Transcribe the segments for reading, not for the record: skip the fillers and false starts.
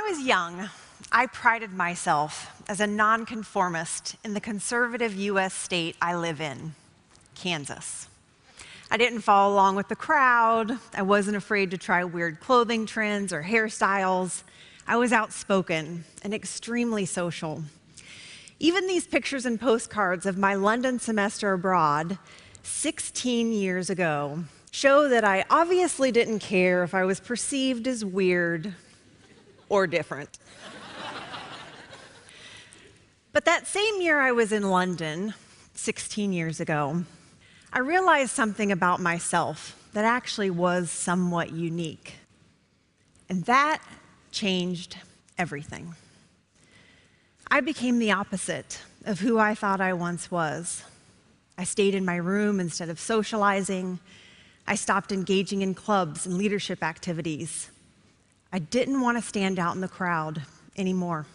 was young, I prided myself as a nonconformist in the conservative US state I live in, Kansas. I didn't follow along with the crowd. I wasn't afraid to try weird clothing trends or hairstyles. I was outspoken and extremely social. Even these pictures and postcards of my London semester abroad 16 years ago show that I obviously didn't care if I was perceived as weird or different. But that same year I was in London, 16 years ago, I realized something about myself that actually was somewhat unique. And that changed everything. I became the opposite of who I thought I once was. I stayed in my room instead of socializing. I stopped engaging in clubs and leadership activities. I didn't want to stand out in the crowd anymore.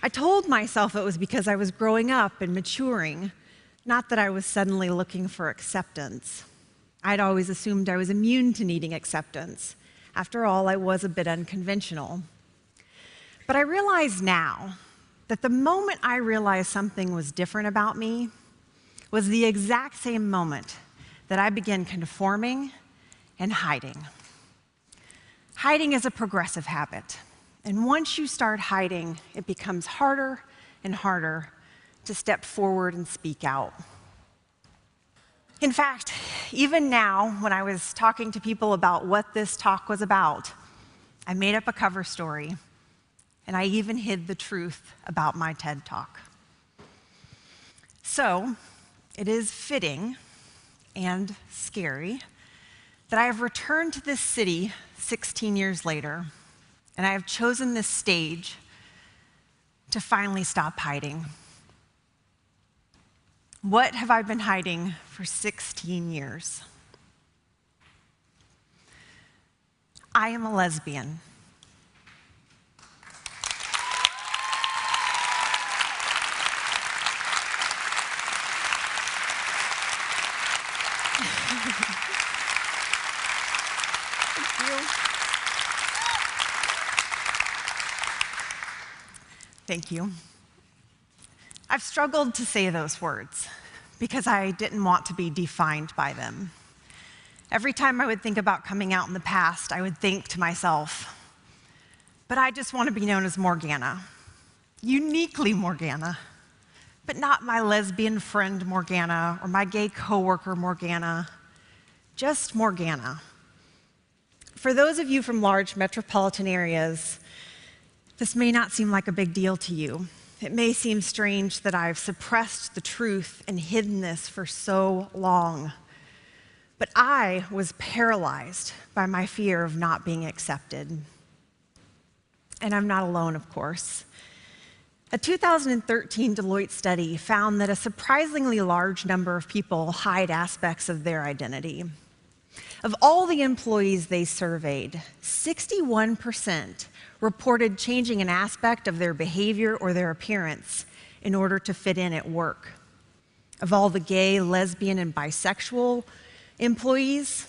I told myself it was because I was growing up and maturing, not that I was suddenly looking for acceptance. I'd always assumed I was immune to needing acceptance. After all, I was a bit unconventional. But I realize now that the moment I realized something was different about me was the exact same moment that I began conforming and hiding. Hiding is a progressive habit. And once you start hiding, it becomes harder and harder to step forward and speak out. In fact, even now, when I was talking to people about what this talk was about, I made up a cover story, and I even hid the truth about my TED Talk. So, it is fitting and scary that I have returned to this city 16 years later, and I have chosen this stage to finally stop hiding. What have I been hiding for 16 years? I am a lesbian. Thank you. I've struggled to say those words because I didn't want to be defined by them. Every time I would think about coming out in the past, I would think to myself, but I just want to be known as Morgana, uniquely Morgana, but not my lesbian friend Morgana or my gay coworker Morgana, just Morgana. For those of you from large metropolitan areas, this may not seem like a big deal to you. It may seem strange that I've suppressed the truth and hidden this for so long. But I was paralyzed by my fear of not being accepted. And I'm not alone, of course. A 2013 Deloitte study found that a surprisingly large number of people hide aspects of their identity. Of all the employees they surveyed, 61% reported changing an aspect of their behavior or their appearance in order to fit in at work. Of all the gay, lesbian, and bisexual employees,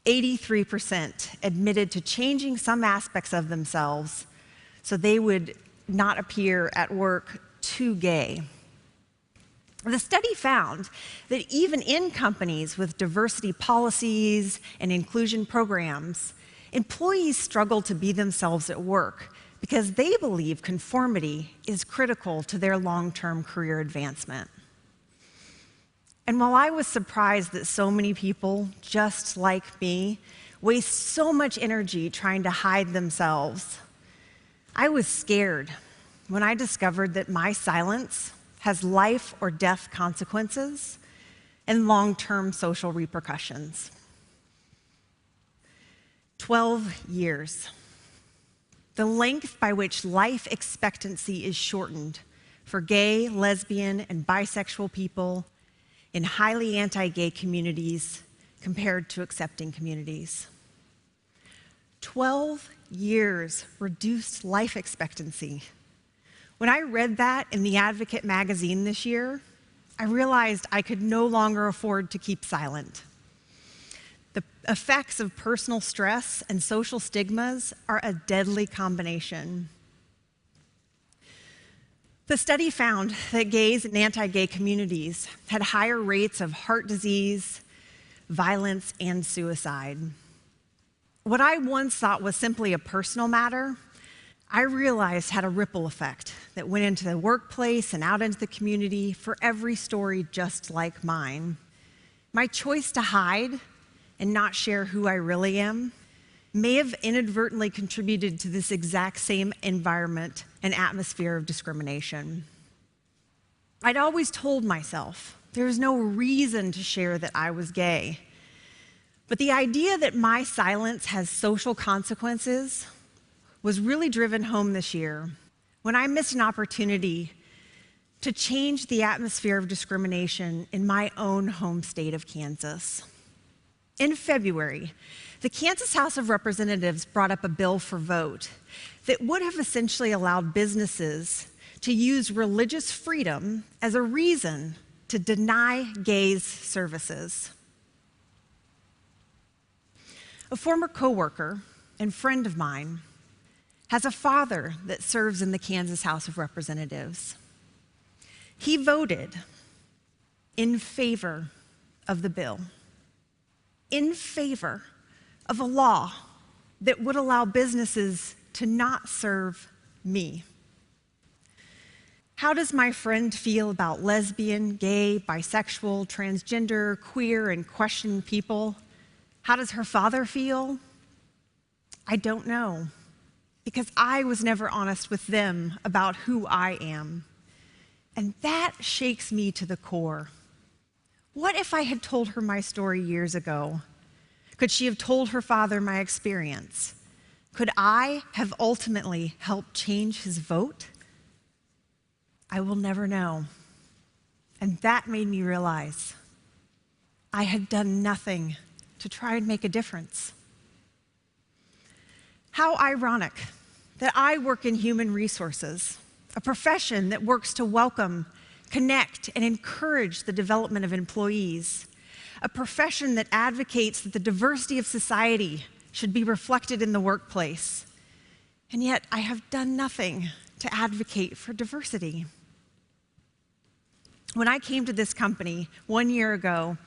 83% admitted to changing some aspects of themselves so they would not appear at work too gay. The study found that even in companies with diversity policies and inclusion programs, employees struggle to be themselves at work because they believe conformity is critical to their long-term career advancement. And while I was surprised that so many people, just like me, waste so much energy trying to hide themselves, I was scared when I discovered that my silence has life or death consequences and long-term social repercussions. 12 years. The length by which life expectancy is shortened for gay, lesbian, and bisexual people in highly anti-gay communities compared to accepting communities. 12 years reduced life expectancy. When I read that in The Advocate magazine this year, I realized I could no longer afford to keep silent. The effects of personal stress and social stigmas are a deadly combination. The study found that gays and anti-gay communities had higher rates of heart disease, violence, and suicide. What I once thought was simply a personal matter, I realized had a ripple effect that went into the workplace and out into the community for every story just like mine. My choice to hide and not share who I really am may have inadvertently contributed to this exact same environment and atmosphere of discrimination. I'd always told myself there was no reason to share that I was gay. But the idea that my silence has social consequences was really driven home this year when I missed an opportunity to change the atmosphere of discrimination in my own home state of Kansas. In February, the Kansas House of Representatives brought up a bill for vote that would have essentially allowed businesses to use religious freedom as a reason to deny gays services. A former coworker and friend of mine has a father that serves in the Kansas House of Representatives. He voted in favor of the bill, in favor of a law that would allow businesses to not serve me. How does my friend feel about lesbian, gay, bisexual, transgender, queer, and questioning people? How does her father feel? I don't know, because I was never honest with them about who I am. And that shakes me to the core. What if I had told her my story years ago? Could she have told her father my experience? Could I have ultimately helped change his vote? I will never know. And that made me realize I had done nothing to try and make a difference. How ironic that I work in human resources, a profession that works to welcome, connect, and encourage the development of employees, a profession that advocates that the diversity of society should be reflected in the workplace. And yet I have done nothing to advocate for diversity. When I came to this company 1 year ago,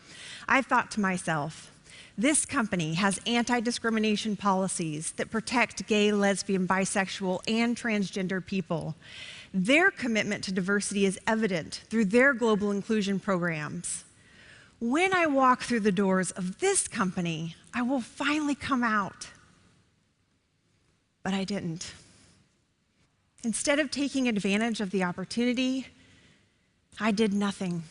I thought to myself, this company has anti-discrimination policies that protect gay, lesbian, bisexual, and transgender people. Their commitment to diversity is evident through their global inclusion programs. When I walk through the doors of this company, I will finally come out. But I didn't. Instead of taking advantage of the opportunity, I did nothing.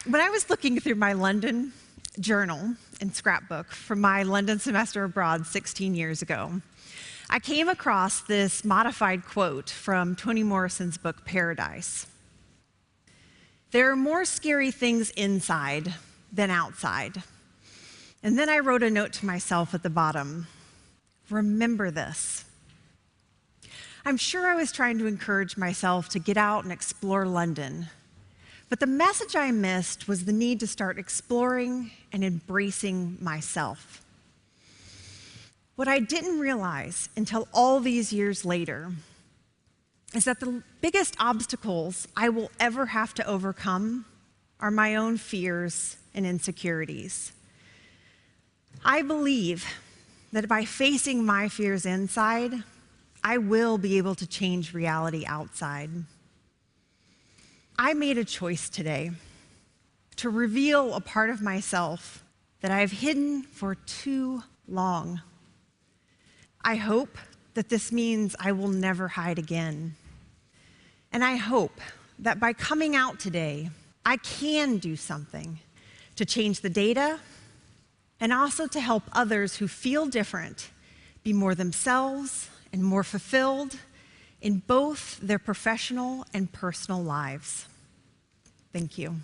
When I was looking through my London journal and scrapbook from my London semester abroad 16 years ago, I came across this modified quote from Toni Morrison's book, Paradise. There are more scary things inside than outside. And then I wrote a note to myself at the bottom, remember this. I'm sure I was trying to encourage myself to get out and explore London, but the message I missed was the need to start exploring and embracing myself. What I didn't realize until all these years later is that the biggest obstacles I will ever have to overcome are my own fears and insecurities. I believe that by facing my fears inside, I will be able to change reality outside. I made a choice today to reveal a part of myself that I have hidden for too long. I hope that this means I will never hide again. And I hope that by coming out today, I can do something to change the data and also to help others who feel different be more themselves and more fulfilled in both their professional and personal lives. Thank you.